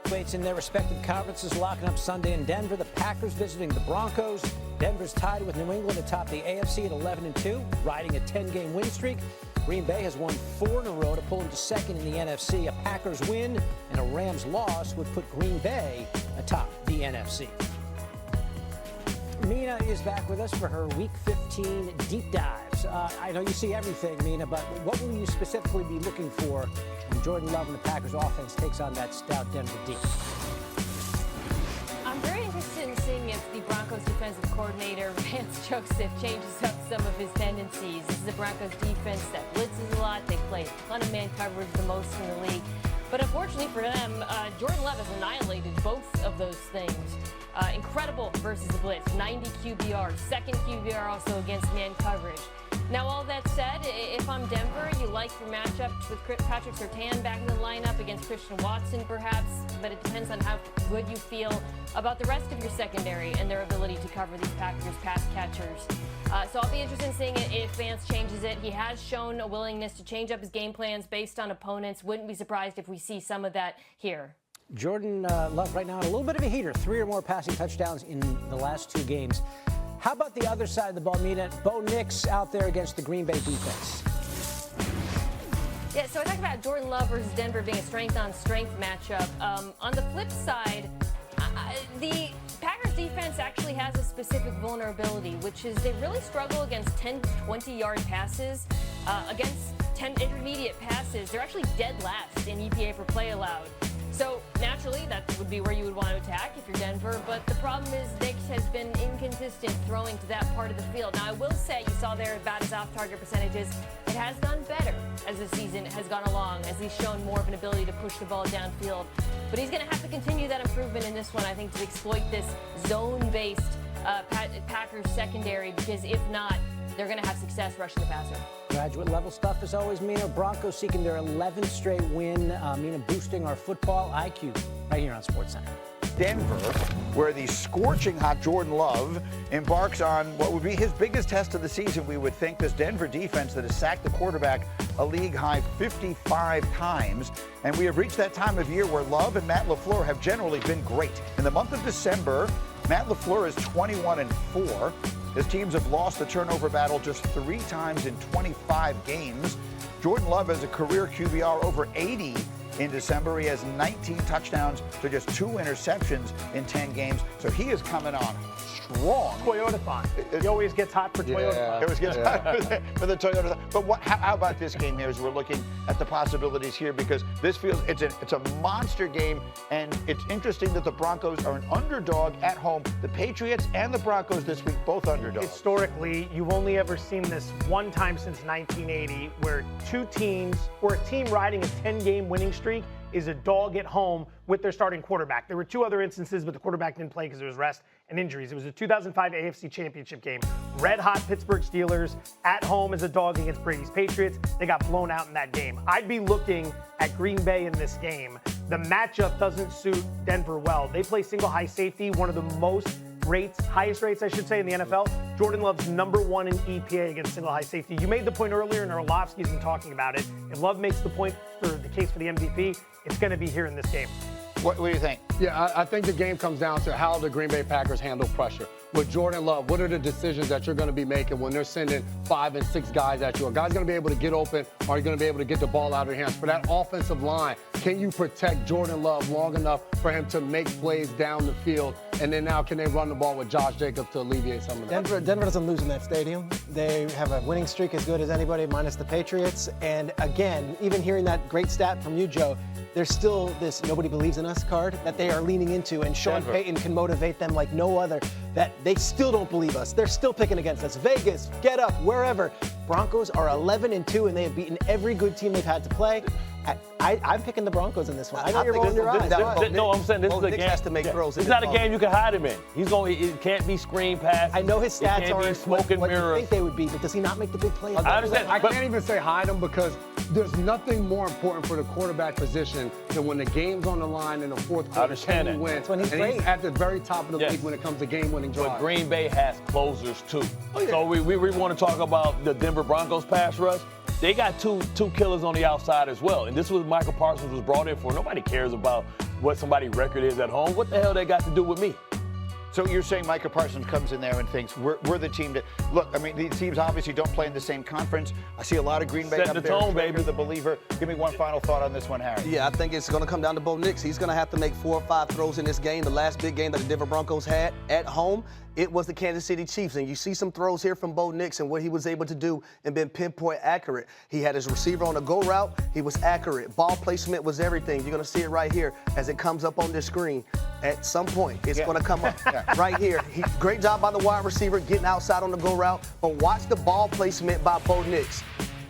heavyweights in their respective conferences locking up Sunday in Denver. The Packers visiting the Broncos. Denver's tied with New England atop the AFC at 11-2, riding a 10-game winning streak. Green Bay has won 4 in a row to pull into second in the NFC. A Packers win and a Rams loss would put Green Bay atop the NFC. Mina is back with us for her Week 15 deep dives. I know you see everything, Mina, but what will you specifically be looking for when Jordan Love and the Packers offense takes on that stout Denver D? I'm very interested in seeing if the Broncos defensive coordinator, Vance Joseph, changes up some of his tendencies. This is a Broncos defense that blitzes a lot. They play a ton of man coverage, the most in the league. But unfortunately for them, Jordan Love has annihilated both of those things. Incredible versus the blitz, 90 QBR, second QBR also against man coverage. Now, all that said, if I'm Denver, you like your matchup with Patrick Surtain back in the lineup against Christian Watson, perhaps, but it depends on how good you feel about the rest of your secondary and their ability to cover these Packers pass catchers. So I'll be interested in seeing it if Vance changes it. He has shown a willingness to change up his game plans based on opponents. Wouldn't be surprised if we see some of that here. Jordan Love right now on a little bit of a heater, 3 or more passing touchdowns in the last 2 games. How about the other side of the ball, Mina? Bo Nix out there against the Green Bay defense. Yeah, so I talked about Jordan Love versus Denver being a strength-on-strength matchup. On the flip side, the Packers defense actually has a specific vulnerability, which is they really struggle against 10 to 20-yard passes. Against 10 intermediate passes, they're actually dead last in EPA per play allowed. So naturally, that would be where you would want to attack if you're Denver. But the problem is Nix has been inconsistent throwing to that part of the field. Now, I will say, you saw there about his off-target percentages. It has gone better as the season has gone along, as he's shown more of an ability to push the ball downfield. But he's going to have to continue that improvement in this one, I think, to exploit this zone-based Packers secondary, because if not, they're going to have success rushing the passer. Graduate level stuff as always, Mina. Broncos seeking their 11th straight win. Mina boosting our football IQ right here on SportsCenter. Denver, where the scorching hot Jordan Love embarks on what would be his biggest test of the season, we would think. This Denver defense that has sacked the quarterback a league-high 55 times. And we have reached that time of year where Love and Matt LaFleur have generally been great. In the month of December, Matt LaFleur is 21-4. His teams have lost the turnover battle just 3 times in 25 games. Jordan Love has a career QBR over 80 in December. He has 19 touchdowns to just 2 interceptions in 10 games. So he is coming on strong. Toyota-thon. He always gets hot for Toyota. It always gets hot for the Toyota. But how about this game here as we're looking at the possibilities here? Because this feels it's a monster game, and it's interesting that the Broncos are an underdog at home. The Patriots and the Broncos this week, both underdogs. Historically, you've only ever seen this one time since 1980 where 2 teams or a team riding a 10-game winning streak is a dog at home with their starting quarterback. There were 2 other instances, but the quarterback didn't play because there was rest and injuries. It was the 2005 AFC Championship game. Red-hot Pittsburgh Steelers at home as a dog against Brady's Patriots. They got blown out in that game. I'd be looking at Green Bay in this game. The matchup doesn't suit Denver well. They play single high safety, one of the highest rates, I should say, in the NFL. Jordan Love's #1 in EPA against single high safety. You made the point earlier, and Orlovsky's been talking about it. If Love makes the point for the case for the MVP, it's going to be here in this game. What do you think? Yeah, I think the game comes down to how the Green Bay Packers handle pressure. With Jordan Love, what are the decisions that you're going to be making when they're sending 5 and 6 guys at you? Are guys going to be able to get open? Or are you going to be able to get the ball out of your hands? For that offensive line, can you protect Jordan Love long enough for him to make plays down the field? And then now, can they run the ball with Josh Jacobs to alleviate some of that? Denver doesn't lose in that stadium. They have a winning streak as good as anybody, minus the Patriots. And again, even hearing that great stat from you, Joe, there's still this nobody believes in us card that they are leaning into, and Sean Payton can motivate them like no other, that they still don't believe us. They're still picking against us. Vegas, get up, wherever. Broncos are 11-2, and they have beaten every good team they've had to play. I'm picking the Broncos in this one. I know you're rolling your eyes. No, I'm saying this is a game. Has to make throws. It's not a game you can hide him in. It can't be screen pass. I know his stats aren't smoke and what mirrors. you think they would be, but does he not make the big plays? I understand. I can't even say hide him because there's nothing more important for the quarterback position than when the game's on the line in the fourth quarter. I understand that. Wins, That's when he's and great. he's at the very top of the league when it comes to game-winning drives. But Green Bay has closers too. So we want to talk about the Denver Broncos pass rush. They got two killers on the outside as well. And this was Michael Parsons was brought in for. Nobody cares about what somebody's record is at home. What the hell they got to do with me? So you're saying Micah Parsons comes in there and thinks we're the team to look. I mean, these teams obviously don't play in the same conference. I see a lot of Green Bay Set up the there. tone, baby. The believer. Give me one final thought on this one, Harry. Yeah, I think it's going to come down to Bo Nix. He's going to have to make 4 or 5 throws in this game. The last big game that the Denver Broncos had at home, it was the Kansas City Chiefs. And you see some throws here from Bo Nix and what he was able to do and been pinpoint accurate. He had his receiver on a go route. He was accurate. Ball placement was everything. You're going to see it right here as it comes up on the screen. At some point, it's going to come up right here. Great job by the wide receiver getting outside on the go route. But watch the ball placement by Bo Nix.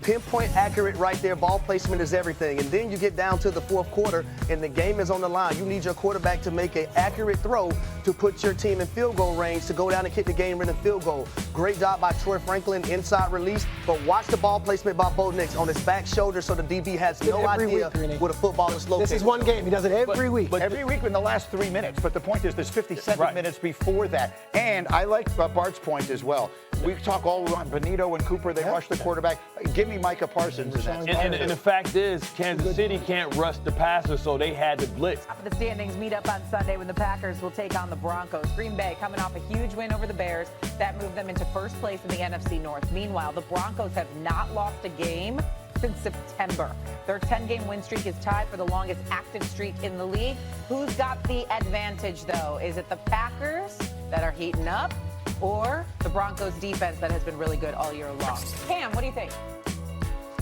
Pinpoint accurate right there. Ball placement is everything. And then you get down to the fourth quarter, and the game is on the line. You need your quarterback to make an accurate throw to put your team in field goal range to go down and kick the game-winning field goal. Great job by Troy Franklin, inside release. But watch the ball placement by Bo Nix on his back shoulder so the DB has no idea where the football is located. This is one game. He does it every week. But every week in the last 3 minutes. But the point is there's 57 minutes before that. And I like Bart's point as well. We talk all on Benito and Cooper. They rush the quarterback. Give me Micah Parsons in that. And the fact is, Kansas City can't rush the passer, so they had to blitz. The standings meet up on Sunday when the Packers will take on the Broncos. Green Bay coming off a huge win over the Bears. That moved them into first place in the NFC North. Meanwhile, the Broncos have not lost a game since September. Their 10-game win streak is tied for the longest active streak in the league. Who's got the advantage, though? Is it the Packers that are heating up, or the Broncos defense that has been really good all year long? Cam, what do you think?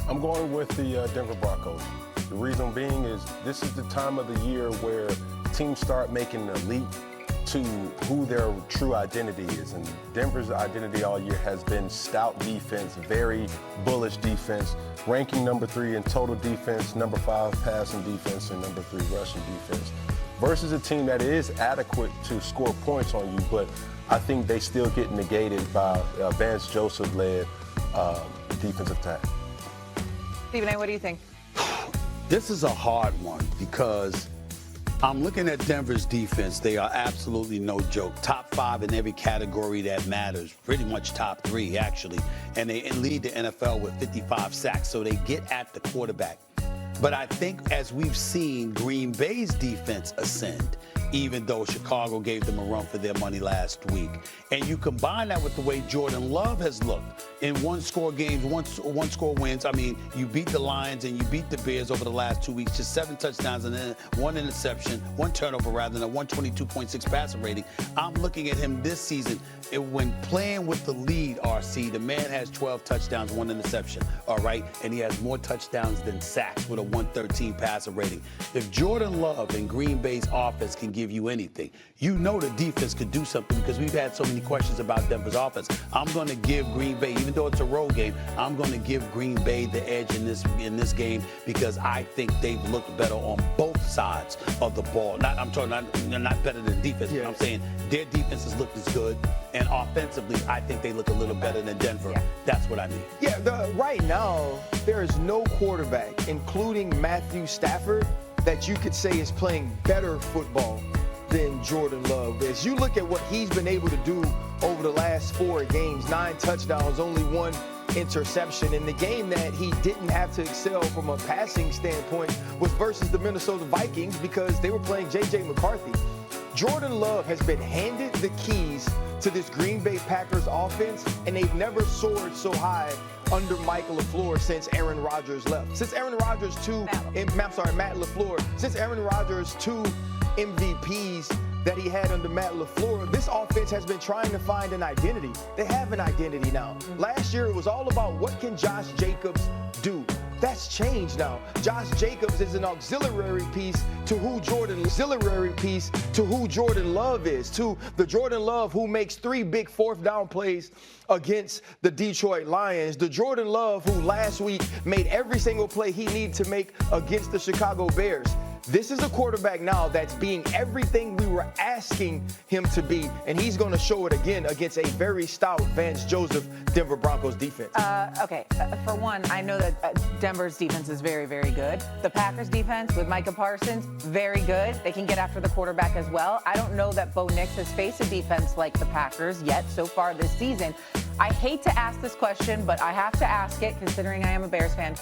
I'm going with the Denver Broncos. The reason being is this is the time of the year where teams start making a leap to who their true identity is. And Denver's identity all year has been stout defense, very bullish defense, ranking number 3 in total defense, number 5 passing defense, and number 3 rushing defense. Versus a team that is adequate to score points on you, but I think they still get negated by Vance Joseph-led defensive attack. Stephen A., what do you think? This is a hard one because I'm looking at Denver's defense. They are absolutely no joke. Top 5 in every category that matters. Pretty much top 3, actually. And they lead the NFL with 55 sacks, so they get at the quarterback. But I think as we've seen Green Bay's defense ascend, even though Chicago gave them a run for their money last week. And you combine that with the way Jordan Love has looked in one-score games, one-score wins. I mean, you beat the Lions and you beat the Bears over the last 2 weeks, just 7 touchdowns and then 1 interception, 1 turnover rather than a 122.6 passer rating. I'm looking at him this season. When playing with the lead, RC, the man has 12 touchdowns, 1 interception, all right? And he has more touchdowns than sacks with a 113 passer rating. If Jordan Love and Green Bay's offense can give you anything, you know the defense could do something because we've had so many questions about Denver's offense. I'm going to give Green Bay, even though it's a road game, I'm going to give Green Bay the edge in this game because I think they've looked better on both sides of the ball. I'm talking not better than defense, but I'm saying their defense has looked as good. And offensively, I think they look a little better than Denver. Yeah. That's what I mean. Yeah, right now, there is no quarterback, including Matthew Stafford, that you could say is playing better football than Jordan Love. As you look at what he's been able to do over the last 4 games, 9 touchdowns, only 1 interception. And the game that he didn't have to excel from a passing standpoint was versus the Minnesota Vikings because they were playing J.J. McCarthy. Jordan Love has been handed the keys to this Green Bay Packers offense, and they've never soared so high under Michael LaFleur since Aaron Rodgers left. Since Aaron Rodgers' Matt LaFleur. Since Aaron Rodgers' 2 MVPs that he had under Matt LaFleur, this offense has been trying to find an identity. They have an identity now. Last year, it was all about what can Josh Jacobs do. That's changed now. Josh Jacobs is an auxiliary piece to who Jordan Love is, to the Jordan Love who makes 3 big 4th down plays against the Detroit Lions, the Jordan Love who last week made every single play he needed to make against the Chicago Bears. This is a quarterback now that's being everything we were asking him to be, and he's going to show it again against a very stout Vance Joseph Denver Broncos defense. Okay, for one, I know that Denver's defense is very, very good. The Packers defense with Micah Parsons, very good. They can get after the quarterback as well. I don't know that Bo Nix has faced a defense like the Packers yet so far this season. I hate to ask this question, but I have to ask it considering I am a Bears fan.